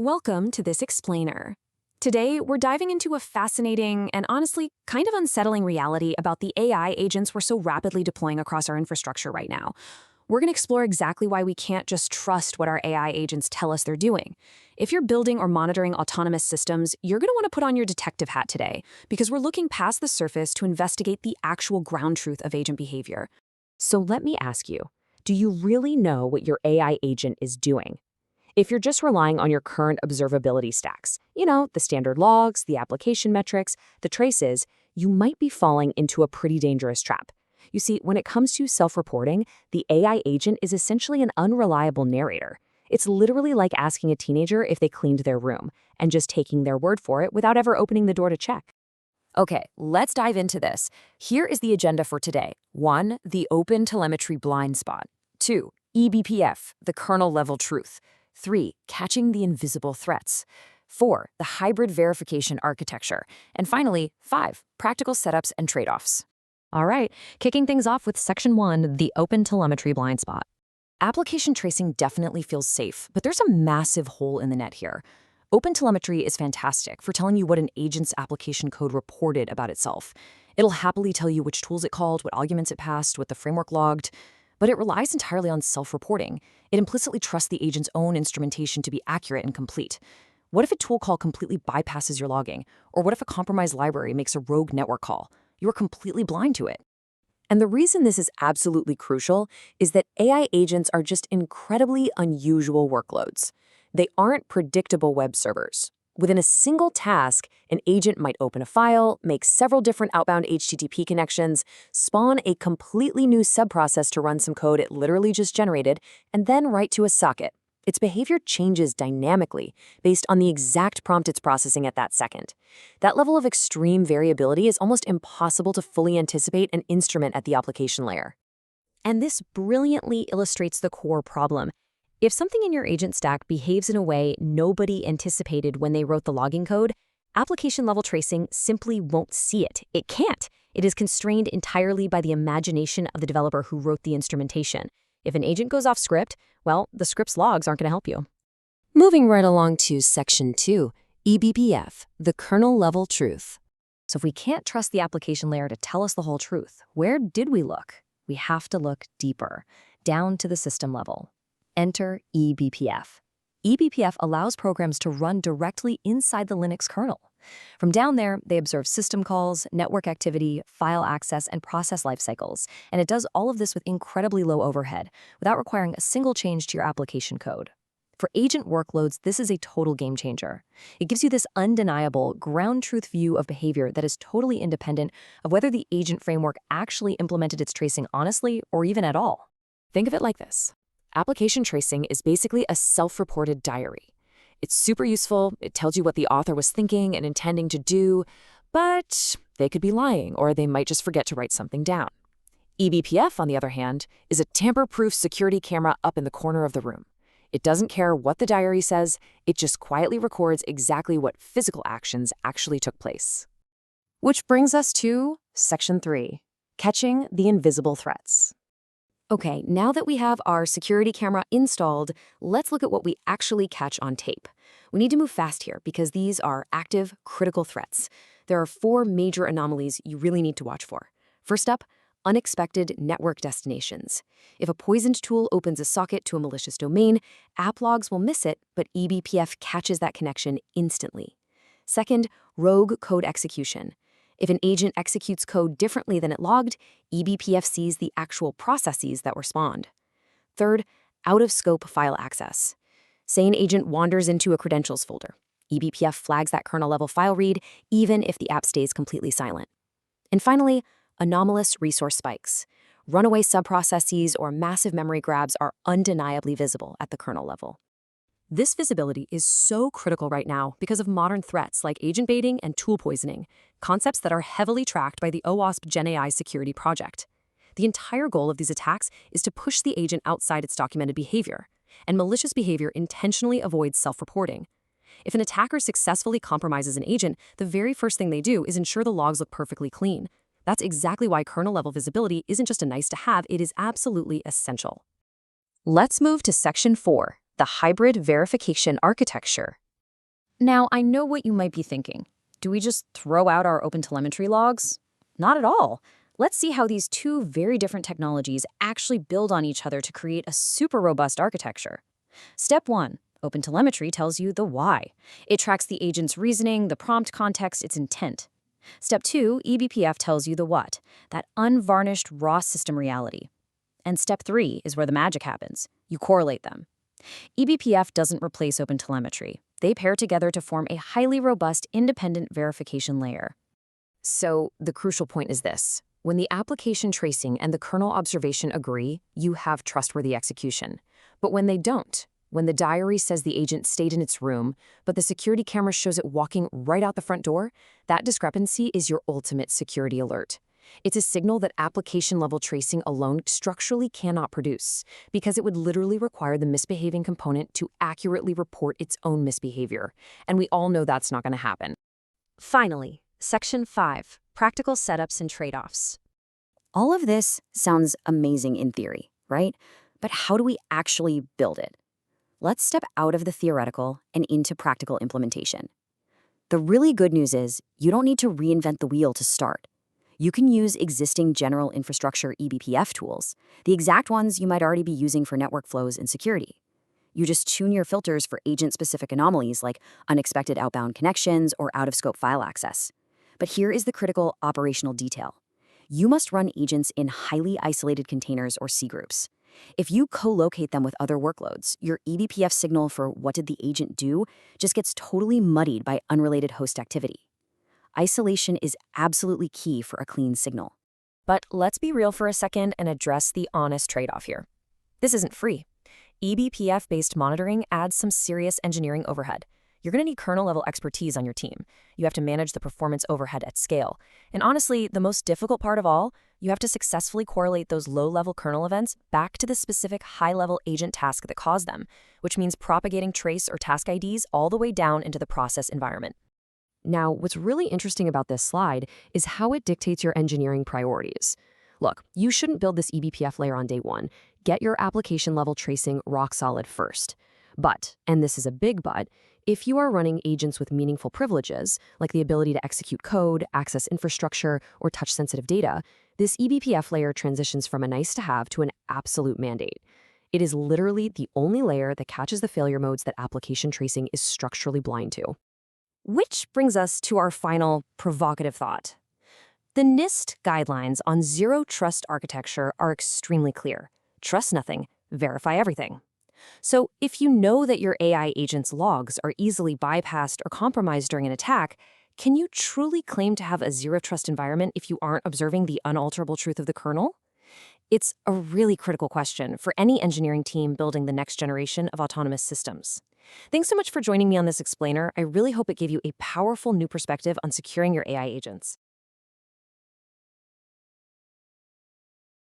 Welcome to this explainer. Today, we're diving into a fascinating and honestly kind of unsettling reality about the AI agents we're so rapidly deploying across our infrastructure right now. We're going to explore exactly why we can't just trust what our AI agents tell us they're doing. If you're building or monitoring autonomous systems, you're going to want to put on your detective hat today, because we're looking past the surface to investigate the actual ground truth of agent behavior. So let me ask you, do you really know what your AI agent is doing? If you're just relying on your current observability stacks, the standard logs, the application metrics, the traces, you might be falling into a pretty dangerous trap. You see, when it comes to self-reporting, the AI agent is essentially an unreliable narrator. It's literally like asking a teenager if they cleaned their room and just taking their word for it without ever opening the door to check. Okay, let's dive into this. Here is the agenda for today. 1. The OpenTelemetry blind spot. 2. eBPF, the kernel-level truth. 3. Catching the invisible threats. 4. The hybrid verification architecture. And finally, 5. Practical setups and trade-offs. All right, kicking things off with Section 1, the OpenTelemetry blind spot. Application tracing definitely feels safe, but there's a massive hole in the net here. OpenTelemetry is fantastic for telling you what an agent's application code reported about itself. It'll happily tell you which tools it called, what arguments it passed, what the framework logged. But it relies entirely on self-reporting. It implicitly trusts the agent's own instrumentation to be accurate and complete. What if a tool call completely bypasses your logging? Or what if a compromised library makes a rogue network call? You are completely blind to it. And the reason this is absolutely crucial is that AI agents are just incredibly unusual workloads. They aren't predictable web servers. Within a single task, an agent might open a file, make several different outbound HTTP connections, spawn a completely new subprocess to run some code it literally just generated, and then write to a socket. Its behavior changes dynamically based on the exact prompt it's processing at that second. That level of extreme variability is almost impossible to fully anticipate and instrument at the application layer. And this brilliantly illustrates the core problem. If something in your agent stack behaves in a way nobody anticipated when they wrote the logging code, application-level tracing simply won't see it. It can't. It is constrained entirely by the imagination of the developer who wrote the instrumentation. If an agent goes off script, well, the script's logs aren't going to help you. Moving right along to Section 2, eBPF, the kernel-level truth. So if we can't trust the application layer to tell us the whole truth, where did we look? We have to look deeper, down to the system level. Enter eBPF. eBPF allows programs to run directly inside the Linux kernel. From down there, they observe system calls, network activity, file access, and process lifecycles. And it does all of this with incredibly low overhead, without requiring a single change to your application code. For agent workloads, this is a total game changer. It gives you this undeniable, ground truth view of behavior that is totally independent of whether the agent framework actually implemented its tracing honestly or even at all. Think of it like this. Application tracing is basically a self-reported diary. It's super useful, it tells you what the author was thinking and intending to do, but they could be lying or they might just forget to write something down. eBPF, on the other hand, is a tamper-proof security camera up in the corner of the room. It doesn't care what the diary says, it just quietly records exactly what physical actions actually took place. Which brings us to Section 3, catching the invisible threats. Okay, now that we have our security camera installed, let's look at what we actually catch on tape. We need to move fast here because these are active, critical threats. There are 4 major anomalies you really need to watch for. First up, unexpected network destinations. If a poisoned tool opens a socket to a malicious domain, app logs will miss it, but eBPF catches that connection instantly. Second, rogue code execution. If an agent executes code differently than it logged, eBPF sees the actual processes that were spawned. Third, out-of-scope file access. Say an agent wanders into a credentials folder. eBPF flags that kernel-level file read, even if the app stays completely silent. And finally, anomalous resource spikes. Runaway subprocesses or massive memory grabs are undeniably visible at the kernel level. This visibility is so critical right now because of modern threats like agent baiting and tool poisoning, concepts that are heavily tracked by the OWASP GenAI security project. The entire goal of these attacks is to push the agent outside its documented behavior, and malicious behavior intentionally avoids self-reporting. If an attacker successfully compromises an agent, the very first thing they do is ensure the logs look perfectly clean. That's exactly why kernel-level visibility isn't just a nice-to-have, it is absolutely essential. Let's move to Section 4. The hybrid verification architecture. Now, I know what you might be thinking. Do we just throw out our OpenTelemetry logs? Not at all. Let's see how these two very different technologies actually build on each other to create a super robust architecture. Step 1. OpenTelemetry tells you the why. It tracks the agent's reasoning, the prompt context, its intent. Step 2, eBPF tells you the what, that unvarnished raw system reality. And step 3 is where the magic happens. You correlate them. eBPF doesn't replace OpenTelemetry. They pair together to form a highly robust independent verification layer. So the crucial point is this. When the application tracing and the kernel observation agree, you have trustworthy execution. But when they don't, when the diary says the agent stayed in its room, but the security camera shows it walking right out the front door, that discrepancy is your ultimate security alert. It's a signal that application-level tracing alone structurally cannot produce, because it would literally require the misbehaving component to accurately report its own misbehavior. And we all know that's not going to happen. Finally, Section 5, Practical Setups and Trade-offs. All of this sounds amazing in theory, right? But how do we actually build it? Let's step out of the theoretical and into practical implementation. The really good news is you don't need to reinvent the wheel to start. You can use existing general infrastructure eBPF tools, the exact ones you might already be using for network flows and security. You just tune your filters for agent-specific anomalies like unexpected outbound connections or out-of-scope file access. But here is the critical operational detail. You must run agents in highly isolated containers or cgroups. If you co-locate them with other workloads, your eBPF signal for what did the agent do just gets totally muddied by unrelated host activity. Isolation is absolutely key for a clean signal. But let's be real for a second and address the honest trade-off here. This isn't free. eBPF-based monitoring adds some serious engineering overhead. You're going to need kernel-level expertise on your team. You have to manage the performance overhead at scale. And honestly, the most difficult part of all, you have to successfully correlate those low-level kernel events back to the specific high-level agent task that caused them, which means propagating trace or task IDs all the way down into the process environment. Now, what's really interesting about this slide is how it dictates your engineering priorities. Look, you shouldn't build this eBPF layer on day one. Get your application-level tracing rock solid first. But, and this is a big but, if you are running agents with meaningful privileges, like the ability to execute code, access infrastructure, or touch sensitive data, this eBPF layer transitions from a nice-to-have to an absolute mandate. It is literally the only layer that catches the failure modes that application tracing is structurally blind to. Which brings us to our final provocative thought. The NIST guidelines on zero trust architecture are extremely clear. Trust nothing, verify everything. So if you know that your AI agent's logs are easily bypassed or compromised during an attack, can you truly claim to have a zero-trust environment if you aren't observing the unalterable truth of the kernel? It's a really critical question for any engineering team building the next generation of autonomous systems. Thanks so much for joining me on this explainer. I really hope it gave you a powerful new perspective on securing your AI agents.